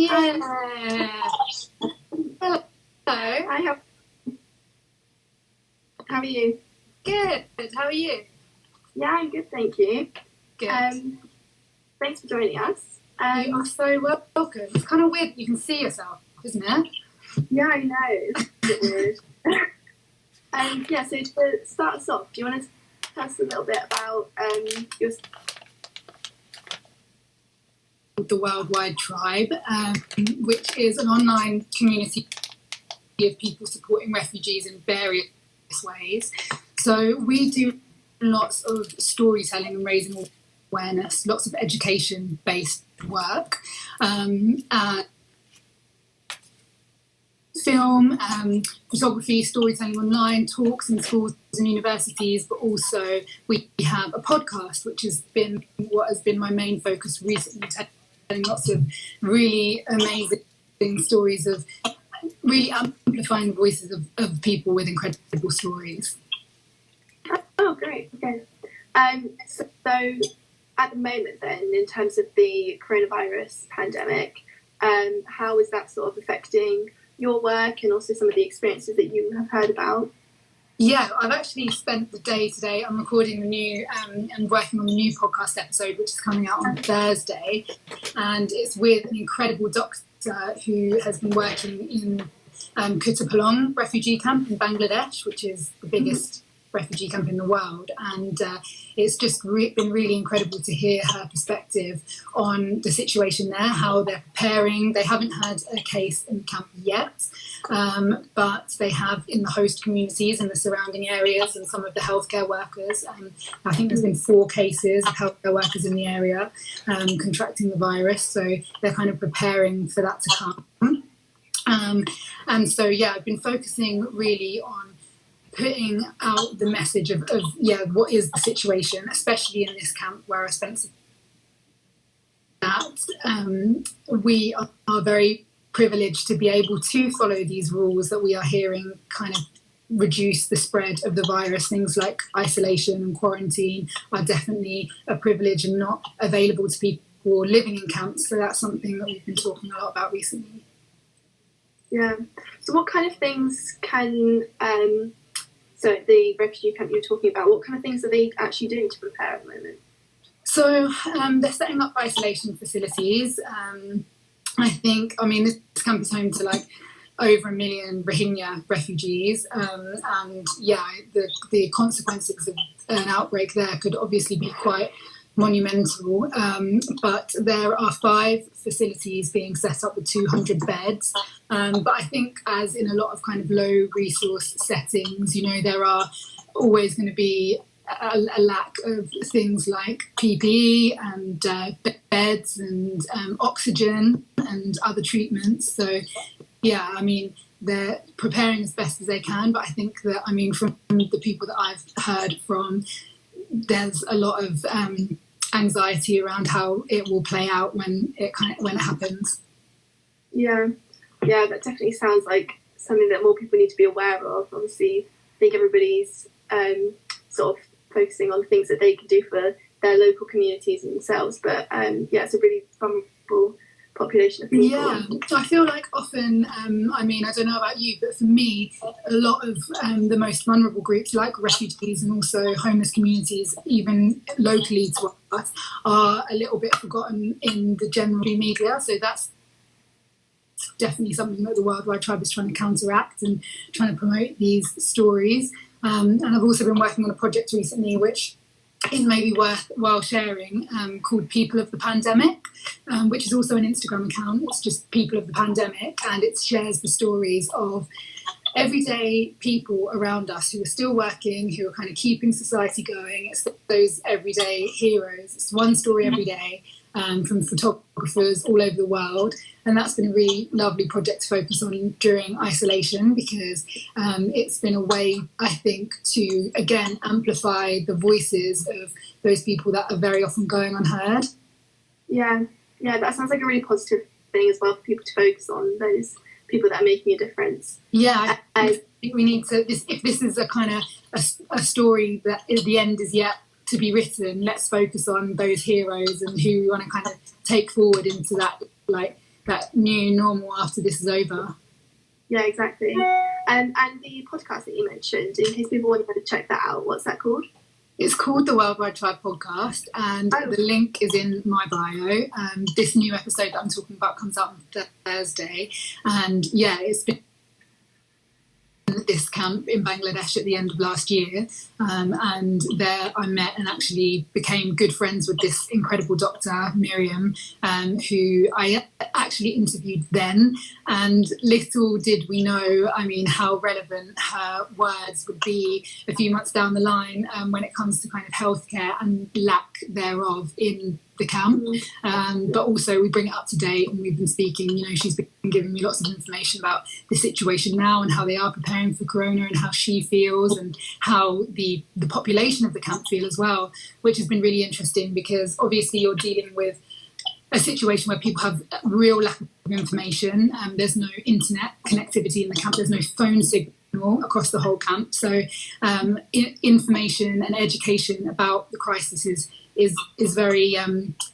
Yeah. Hello. Hi, how are you? Good. How are you? Yeah, I'm good, thank you. Good. Thanks for joining us. You are so welcome. It's kind of weird you can see yourself, isn't it? Yeah, I know. It's a bit weird. Yeah, so to start us off, do you want to tell us a little bit about your... The Worldwide Tribe, which is an online community of people supporting refugees in various ways. So we do lots of storytelling and raising awareness, lots of education-based work, and film, photography, storytelling online, talks in schools and universities, but also we have a podcast, which has been what has been my main focus recently, telling lots of really amazing stories of really amplifying the voices of people with incredible stories. Oh, great. Okay. So at the moment then, in terms of the coronavirus pandemic, how is that sort of affecting your work and also some of the experiences that you have heard about? Yeah, I've actually spent the day today. I'm recording the new and working on the new podcast episode, which is coming out on Thursday. And it's with an incredible doctor who has been working in Kutupalong refugee camp in Bangladesh, which is the biggest refugee camp in the world. And it's just been really incredible to hear her perspective on the situation there, how they're preparing. They haven't had a case in the camp yet, but they have in the host communities in the surrounding areas and some of the healthcare workers. I think there's been 4 cases of healthcare workers in the area contracting the virus, so they're kind of preparing for that to come. And so, yeah, I've been focusing really on putting out the message of what is the situation, especially in this camp where I spent that. We are very privileged to be able to follow these rules that we are hearing kind of reduce the spread of the virus. Things like isolation and quarantine are definitely a privilege and not available to people living in camps. So that's something that we've been talking a lot about recently. Yeah. So what kind of things can... So the refugee camp you were talking about, what kind of things are they actually doing to prepare at the moment? So they're setting up isolation facilities. I mean, this camp is home to like over 1 million Rohingya refugees. And yeah, the consequences of an outbreak there could obviously be quite monumental. But there are 5 facilities being set up with 200 beds. But I think as in a lot of kind of low resource settings, you know, there are always going to be a lack of things like PPE and beds and oxygen and other treatments. So, yeah, I mean, they're preparing as best as they can. But I think that, I mean, from the people that I've heard from, there's a lot of anxiety around how it will play out when it happens. Yeah, that definitely sounds like something that more people need to be aware of. Obviously, I think everybody's sort of focusing on things that they can do for their local communities and themselves. But yeah, it's a really vulnerable population of people. Yeah, I feel like often, I mean, I don't know about you, but for me, a lot of the most vulnerable groups like refugees and also homeless communities, even locally to us, are a little bit forgotten in the general media. So that's definitely something that the Worldwide Tribe is trying to counteract and trying to promote these stories. And I've also been working on a project recently which is maybe worthwhile sharing, called People of the Pandemic, which is also an Instagram account. It's just People of the Pandemic, and it shares the stories of everyday people around us who are still working, who are kind of keeping society going. It's those everyday heroes. It's one story every day, from photographers all over the world. And that's been a really lovely project to focus on during isolation, because it's been a way, I think, to, again, amplify the voices of those people that are very often going unheard. Yeah, that sounds like a really positive thing as well for people to focus on, those people that are making a difference. Yeah, I think we need to, if this is a kind of a story that at the end is yet to be written, let's focus on those heroes and who we want to kind of take forward into that, like, that new normal after this is over. Yeah, exactly. And the podcast that you mentioned, in case people want to check that out, what's that called? It's called the Worldwide Tribe Podcast, and the link is in my bio. This new episode that I'm talking about comes out on Thursday, and yeah, it's been this camp in Bangladesh at the end of last year, and there I met and actually became good friends with this incredible doctor, Miriam, who I actually interviewed then, and little did we know, I mean, how relevant her words would be a few months down the line when it comes to kind of healthcare and lack thereof in the camp, but also we bring it up to date, and we've been speaking, you know, she's been giving me lots of information about the situation now and how they are preparing for corona and how she feels and how the population of the camp feel as well, which has been really interesting because obviously you're dealing with a situation where people have real lack of information. There's no internet connectivity in the camp, there's no phone signal across the whole camp, so information and education about the crisis is very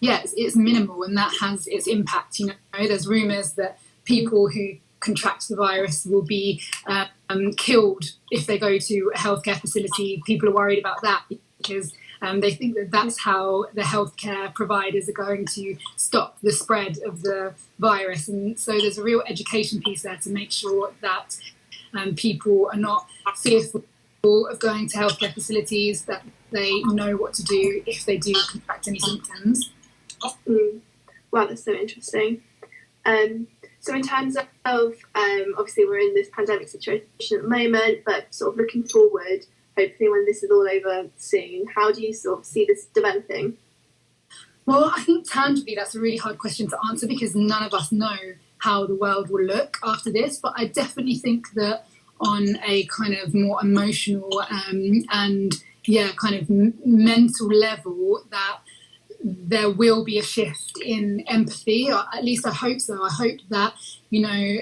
it's minimal, and that has its impact. You know, there's rumours that people who contract the virus will be killed if they go to a healthcare facility. People are worried about that because they think that that's how the healthcare providers are going to stop the spread of the virus, and so there's a real education piece there to make sure that people are not fearful of going to healthcare facilities, that they know what to do if they do contract any symptoms. Wow, that's so interesting. So in terms of, obviously we're in this pandemic situation at the moment, but sort of looking forward, hopefully when this is all over soon, how do you sort of see this developing? Well, I think tangibly that's a really hard question to answer because none of us know how the world will look after this, but I definitely think that on a kind of more emotional and kind of mental level, that there will be a shift in empathy, or at least I hope so. I hope that, you know,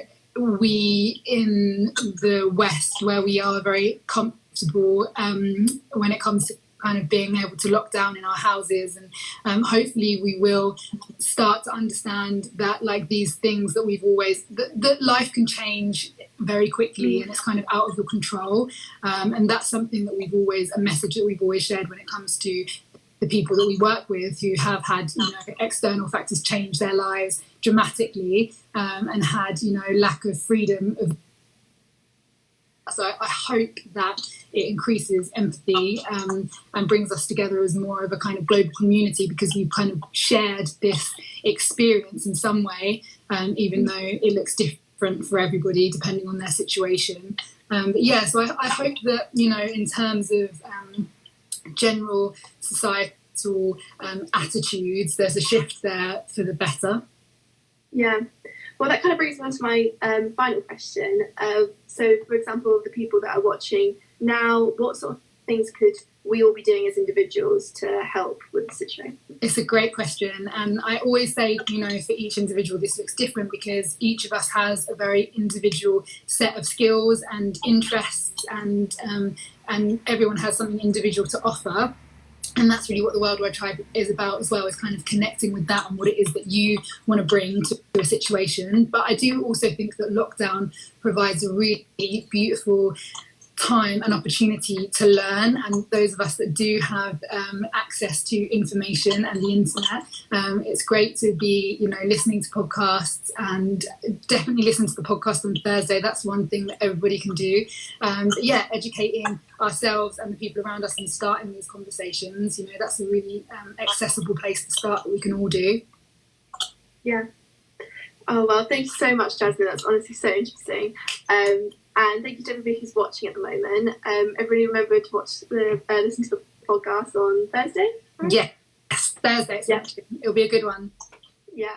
we in the West, where we are very comfortable when it comes to kind of being able to lock down in our houses, and hopefully we will start to understand that, like, these things that we've always, that life can change very quickly and it's kind of out of your control, and that's something that we've always, a message that we've always shared when it comes to the people that we work with who have had, you know, external factors change their lives dramatically, and had, you know, lack of freedom of. So I hope that it increases empathy and brings us together as more of a kind of global community, because we've kind of shared this experience in some way, even though it looks different for everybody depending on their situation. But yeah, so I hope that, you know, in terms of general societal attitudes, there's a shift there for the better. Yeah. Well, that kind of brings me on to my final question. So, for example, the people that are watching now, what sort of things could we all be doing as individuals to help with the situation? It's a great question. And I always say, you know, for each individual, this looks different because each of us has a very individual set of skills and interests, and everyone has something individual to offer. And that's really what the Worldwide Tribe is about as well, is kind of connecting with that and what it is that you want to bring to a situation. But I do also think that lockdown provides a really beautiful time and opportunity to learn, and those of us that do have access to information and the internet, it's great to be, you know, listening to podcasts, and definitely listen to the podcast on Thursday. That's one thing that everybody can do. But yeah, educating ourselves and the people around us and starting these conversations, you know, that's a really accessible place to start that we can all do. Yeah. Oh, well, thank you so much, Jasmine. That's honestly so interesting. And thank you to everybody who's watching at the moment. Everybody remember to watch listen to the podcast on Thursday, right? Yes, Thursday. Yeah. It'll be a good one. Yeah.